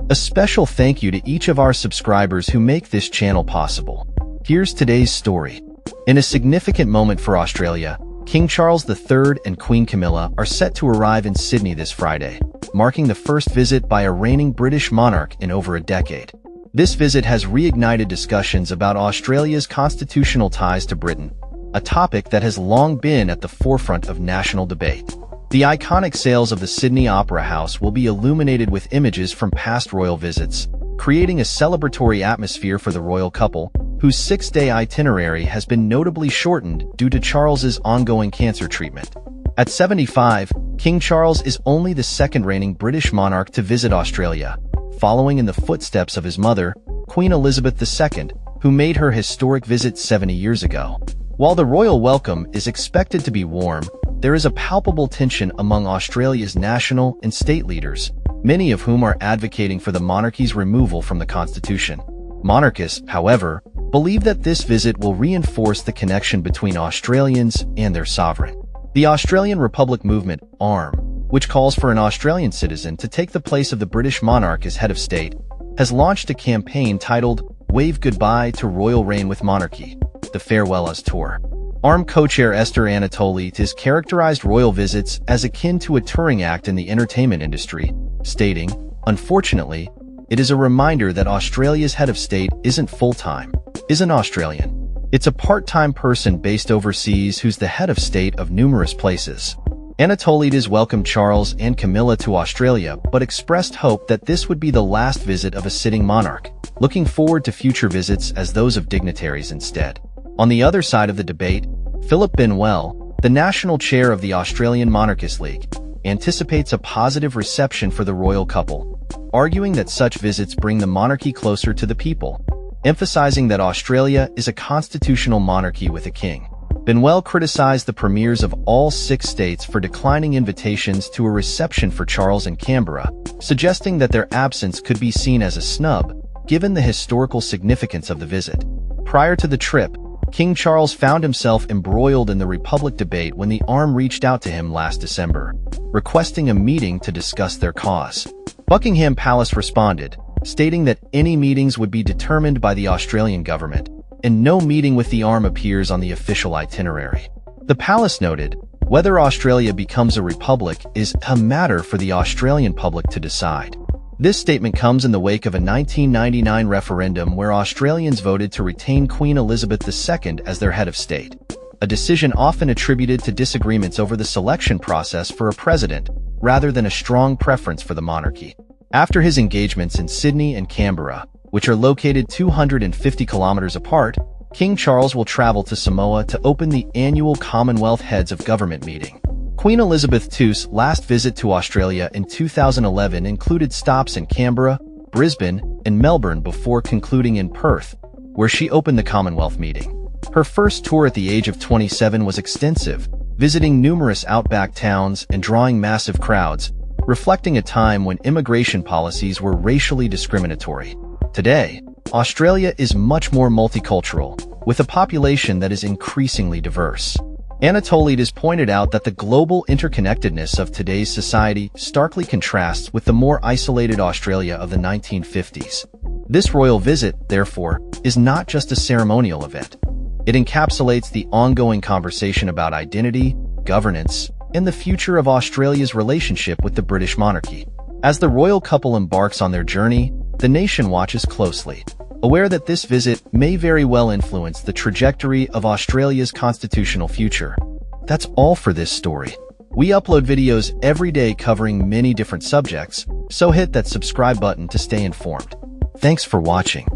A special thank you to each of our subscribers who make this channel possible. Here's today's story. In a significant moment for Australia, King Charles III and Queen Camilla are set to arrive in Sydney this Friday, marking the first visit by a reigning British monarch in over a decade. This visit has reignited discussions about Australia's constitutional ties to Britain, a topic that has long been at the forefront of national debate. The iconic sails of the Sydney Opera House will be illuminated with images from past royal visits, creating a celebratory atmosphere for the royal couple, whose 6-day itinerary has been notably shortened due to Charles's ongoing cancer treatment. At 75, King Charles is only the second reigning British monarch to visit Australia, following in the footsteps of his mother, Queen Elizabeth II, who made her historic visit 70 years ago. While the royal welcome is expected to be warm, there is a palpable tension among Australia's national and state leaders, many of whom are advocating for the monarchy's removal from the constitution. Monarchists, however, believe that this visit will reinforce the connection between Australians and their sovereign. The Australian Republic Movement, ARM, which calls for an Australian citizen to take the place of the British monarch as head of state, has launched a campaign titled "Wave Goodbye to Royal Reign with Monarchy," the Farewell Us Tour. ARM co-chair Esther Anatoly has characterized royal visits as akin to a touring act in the entertainment industry, stating, "Unfortunately, it is a reminder that Australia's head of state isn't full-time, isn't Australian. It's a part-time person based overseas who's the head of state of numerous places." Anatoly has welcomed Charles and Camilla to Australia but expressed hope that this would be the last visit of a sitting monarch, looking forward to future visits as those of dignitaries instead. On the other side of the debate, Philip Benwell, the national chair of the Australian Monarchist League, anticipates a positive reception for the royal couple, arguing that such visits bring the monarchy closer to the people, emphasizing that Australia is a constitutional monarchy with a king. Benwell criticized the premiers of all 6 states for declining invitations to a reception for Charles in Canberra, suggesting that their absence could be seen as a snub, given the historical significance of the visit. Prior to the trip, King Charles found himself embroiled in the Republic debate when the ARM reached out to him last December, requesting a meeting to discuss their cause. Buckingham Palace responded, stating that any meetings would be determined by the Australian government, and no meeting with the ARM appears on the official itinerary. The palace noted, "Whether Australia becomes a republic is a matter for the Australian public to decide." This statement comes in the wake of a 1999 referendum where Australians voted to retain Queen Elizabeth II as their head of state, a decision often attributed to disagreements over the selection process for a president, rather than a strong preference for the monarchy. After his engagements in Sydney and Canberra, which are located 250 kilometers apart, King Charles will travel to Samoa to open the annual Commonwealth Heads of Government meeting. Queen Elizabeth II's last visit to Australia in 2011 included stops in Canberra, Brisbane, and Melbourne before concluding in Perth, where she opened the Commonwealth meeting. Her first tour at the age of 27 was extensive, visiting numerous outback towns and drawing massive crowds, reflecting a time when immigration policies were racially discriminatory. Today, Australia is much more multicultural, with a population that is increasingly diverse. Anatoly has pointed out that the global interconnectedness of today's society starkly contrasts with the more isolated Australia of the 1950s. This royal visit, therefore, is not just a ceremonial event. It encapsulates the ongoing conversation about identity, governance, and the future of Australia's relationship with the British monarchy. As the royal couple embarks on their journey, the nation watches closely, aware that this visit may very well influence the trajectory of Australia's constitutional future. That's all for this story. We upload videos every day covering many different subjects, so hit that subscribe button to stay informed. Thanks for watching.